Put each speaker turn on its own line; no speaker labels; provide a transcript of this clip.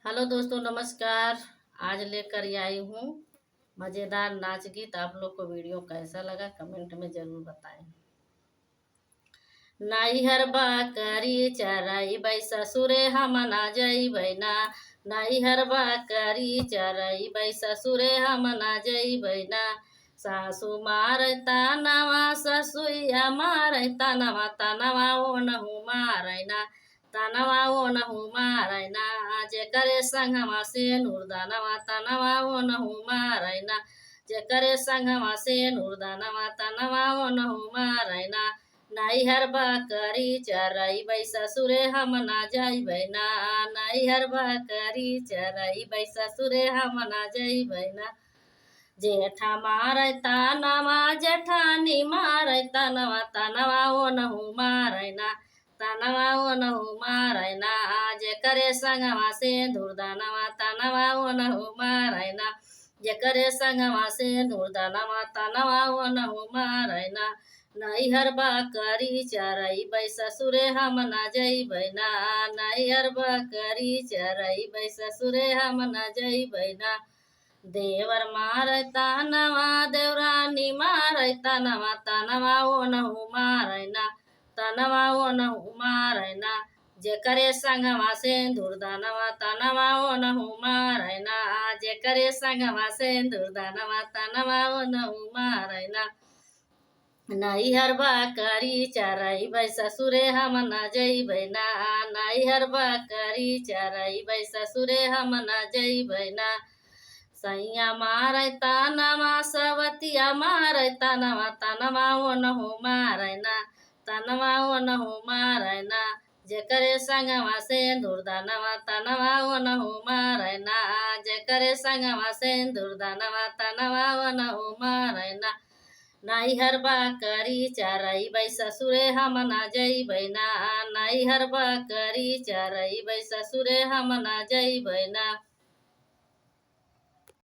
Hello दोस्तों, नमस्कार। आज लेकर आई हूँ मज़ेदार नाच गीत। आप लोग को वीडियो कैसा लगा कमेंट में ज़रूर बताएं। नाइहर बाकरी चराई बै ससुरे हम ना जइबै ना। नाइहर बाकरी चराई बै ससुरे हम ना जइबै ना। सासु मारै तानवा ससुइया मारै तानवा तानवा ओनहु मारै ना। तानवा ओनहु मारै ना। जेकरे संगवा से नूरदानवा तानवा ओनहु मारै ना। जेकरे संगवा से नूरदानवा तानवा ओनहु मारै ना। नाइहर बकरी चरइबै ससुरे हम ना जइबै ना। नाइहर बकरी चरइबै ससुरे हम ना जइबै ना। जेठा मारै तानवा जेठानी मारै तानवा तानवा ओनहु मारै ना। तानवा ओनहु मारै ना। जेकरे संगवा से नूरदानवा तानवा ओनहु मारै ना। जेकरे संगवा से नूरदानवा तानवा ओनहु मारै ना। नाइहर बकरी चरइबै ससुरे हम ना जइबै ना। नाइहर बकरी चरइबै ससुरे हम ना जइबै ना। देवर मारै तानवा देवरानी मारै तानवा तानवा ओनहु मारै ना। तानवा ओनहु मारै ना। जेकरे संगवा से नूरदानवा तानवा ओनहु मारै ना। जेकरे संगवा से नूरदानवा तानवा ओनहु मारै ना। नाइहर बकरी चरइबै ससुरे हम ना जइबै ना। नाइहर बकरी चरइबै ससुरे हम ना जइबै ना। सैया मारै तानवा सवतिया मारै तानवा तानवा ओनहु मारै ना। तानवा ओनहु मारै ना। जेकरे संगवा से नूरदानवा तानवा ओनहु मारै ना। जेकरे संगवा से नूरदानवा तानवा ओनहु मारै ना। नाइहर बकरी चरइबै ससुरे हम ना जइबै ना। नाइहर बकरी चरइबै ससुरे हम ना जइबै ना।